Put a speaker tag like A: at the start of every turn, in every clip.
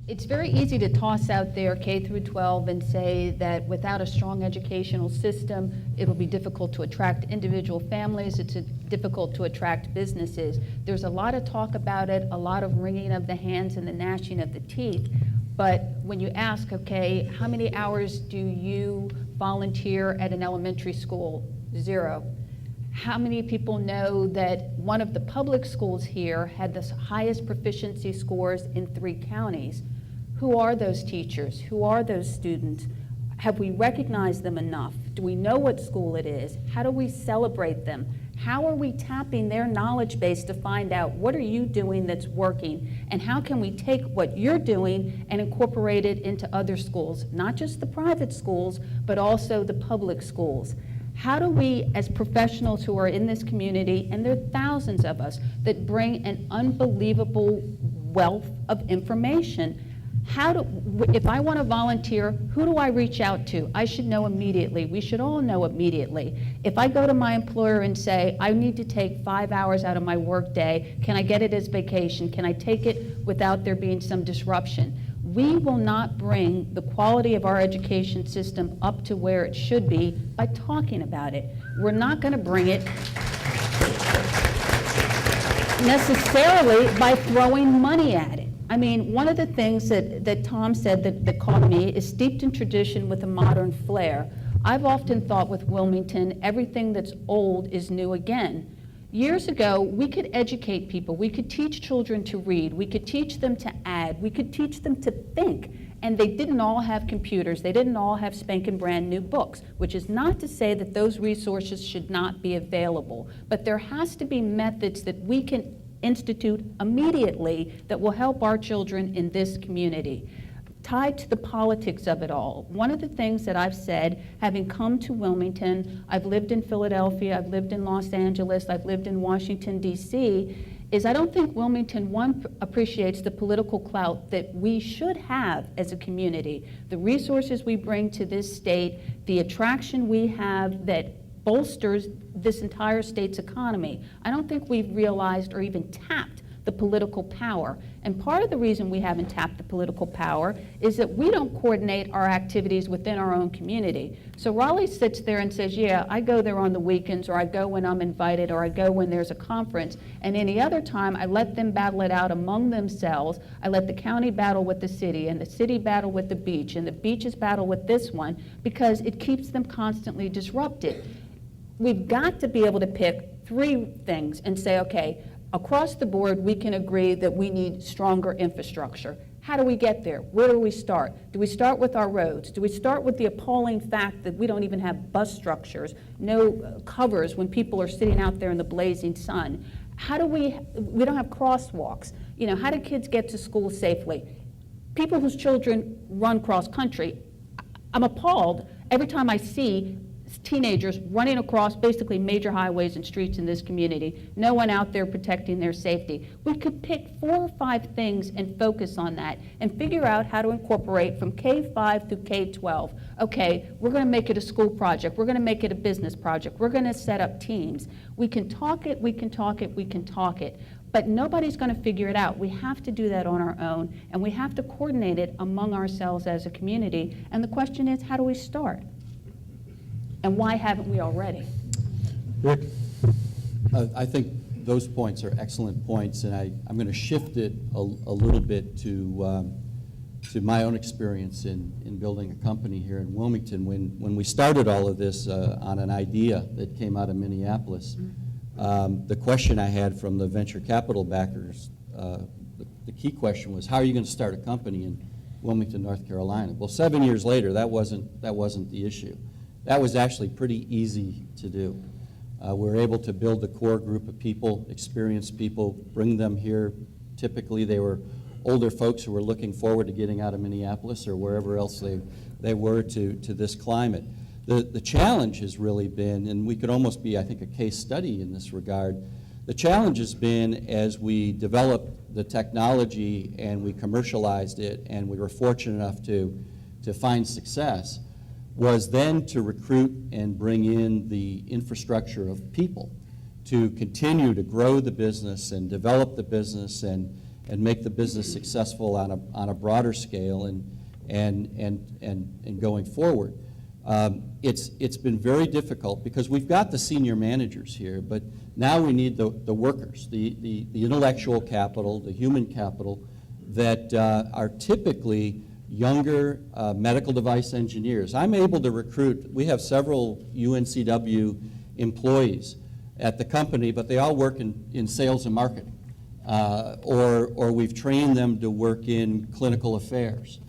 A: It's very easy to toss out there K through 12 and say that without a strong educational system, it'll be difficult to attract individual families, difficult to attract businesses. There's a lot of talk about it, a lot of wringing of the hands and the gnashing of the teeth. But when you ask, okay, how many hours do you volunteer at an elementary school? 0. How many people know that one of the public schools here had the highest proficiency scores in 3 counties? Who are those teachers? Who are those students? Have we recognized them enough? Do we know what school it is? How do we celebrate them? How are we tapping their knowledge base to find out what are you doing that's working, and how can we take what you're doing and incorporate it into other schools, not just the private schools, but also the public schools? How do we, as professionals who are in this community, and there are thousands of us that bring an unbelievable wealth of information, if I want to volunteer, who do I reach out to? I should know immediately. We should all know immediately. If I go to my employer and say, I need to take 5 hours out of my work day, can I get it as vacation? Can I take it without there being some disruption? We will not bring the quality of our education system up to where it should be by talking about it. We're not going to bring it necessarily by throwing money at it. I mean, one of the things that Tom said that caught me is steeped in tradition with a modern flair. I've often thought with Wilmington, everything that's old is new again. Years ago, we could educate people. We could teach children to read. We could teach them to add. We could teach them to think. And they didn't all have computers. They didn't all have spanking brand new books, which is not to say that those resources should not be available. But there has to be methods that we can institute immediately that will help our children in this community. Tied to the politics of it all, one of the things that I've said, having come to Wilmington, I've lived in Philadelphia, I've lived in Los Angeles, I've lived in Washington, D.C., is I don't think Wilmington, one, appreciates the political clout that we should have as a community. The resources we bring to this state, the attraction we have that bolsters this entire state's economy. I don't think we've realized or even tapped the political power. And part of the reason we haven't tapped the political power is that we don't coordinate our activities within our own community. So Raleigh sits there and says, yeah, I go there on the weekends, or I go when I'm invited, or I go when there's a conference, and any other time I let them battle it out among themselves. I let the county battle with the city, and the city battle with the beach, and the beaches battle with this one, because it keeps them constantly disrupted. We've got to be able to pick 3 things and say, okay, across the board, we can agree that we need stronger infrastructure. How do we get there? Where do we start? Do we start with our roads? Do we start with the appalling fact that we don't even have bus structures, no covers when people are sitting out there in the blazing sun? How do we don't have crosswalks. You know, how do kids get to school safely? People whose children run cross country, I'm appalled every time I see teenagers running across basically major highways and streets in this community, no one out there protecting their safety. We could pick 4 or 5 things and focus on that and figure out how to incorporate from K-5 through K-12. Okay, we're going to make it a school project. We're going to make it a business project. We're going to set up teams. We can talk it, we can talk it, we can talk it. But nobody's going to figure it out. We have to do that on our own, and we have to coordinate it among ourselves as a community. And the question is, how do we start? And why haven't we already?
B: Rick? I think those points are excellent points, and I'm going to shift it a little bit to my own experience in building a company here in Wilmington. When we started all of this on an idea that came out of Minneapolis, the question I had from the venture capital backers, the key question was, how are you going to start a company in Wilmington, North Carolina? Well, 7 years later, that wasn't the issue. That was actually pretty easy to do. We were able to build a core group of people, experienced people, bring them here. Typically, they were older folks who were looking forward to getting out of Minneapolis or wherever else they were to this climate. The challenge has really been, and we could almost be, I think, a case study in this regard, the challenge has been as we developed the technology and we commercialized it and we were fortunate enough to find success, was then to recruit and bring in the infrastructure of people to continue to grow the business and develop the business and make the business successful on a broader scale and going forward. It's been very difficult because we've got the senior managers here, but now we need the workers, the intellectual capital, the human capital that are typically younger medical device engineers. I'm able to recruit, we have several UNCW employees at the company, but they all work in sales and marketing. Or we've trained them to work in clinical affairs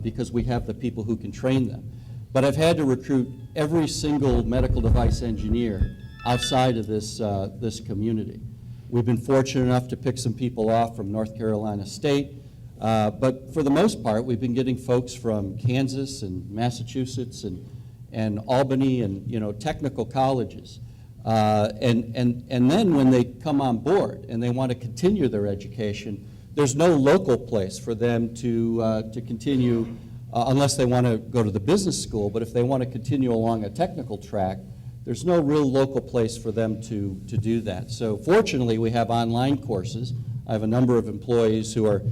B: because we have the people who can train them. But I've had to recruit every single medical device engineer outside of this community. We've been fortunate enough to pick some people off from North Carolina State, but for the most part, we've been getting folks from Kansas and Massachusetts and Albany and technical colleges. And then when they come on board and they want to continue their education, there's no local place for them to continue unless they want to go to the business school. But if they want to continue along a technical track, there's no real local place for them to do that. So fortunately, we have online courses. I have a number of employees who are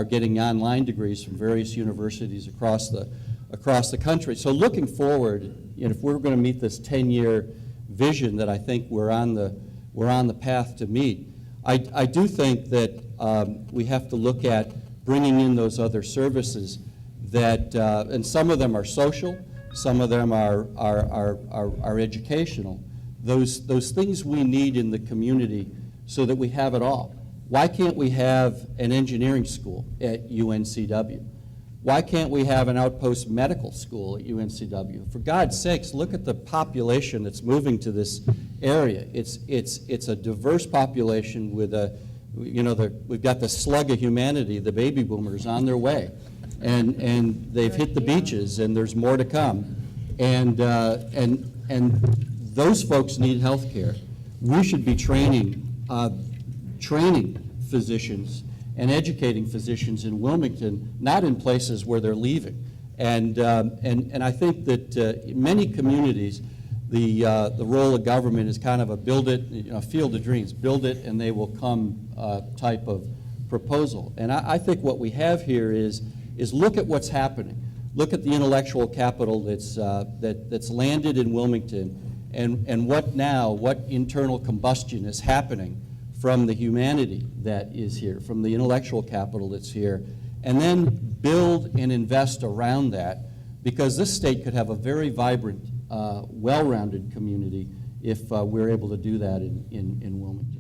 B: getting online degrees from various universities across the country. So looking forward, if we're going to meet this 10-year vision that I think we're on the path to meet, I do think that we have to look at bringing in those other services that, and some of them are social, some of them are educational. Those things we need in the community so that we have it all. Why can't we have an engineering school at UNCW? Why can't we have an outpost medical school at UNCW? For God's sakes, look at the population that's moving to this area. It's a diverse population with we've got the slug of humanity, the baby boomers, on their way. And they've hit the beaches, and there's more to come. And those folks need health care. We should be training physicians and educating physicians in Wilmington, not in places where they're leaving. And I think that in many communities, the role of government is kind of a build it, field of dreams, build it and they will come type of proposal. And I think what we have here is look at what's happening. Look at the intellectual capital that's landed in Wilmington, and what internal combustion is happening from the humanity that is here, from the intellectual capital that's here, and then build and invest around that, because this state could have a very vibrant, well-rounded community if we're able to do that in Wilmington.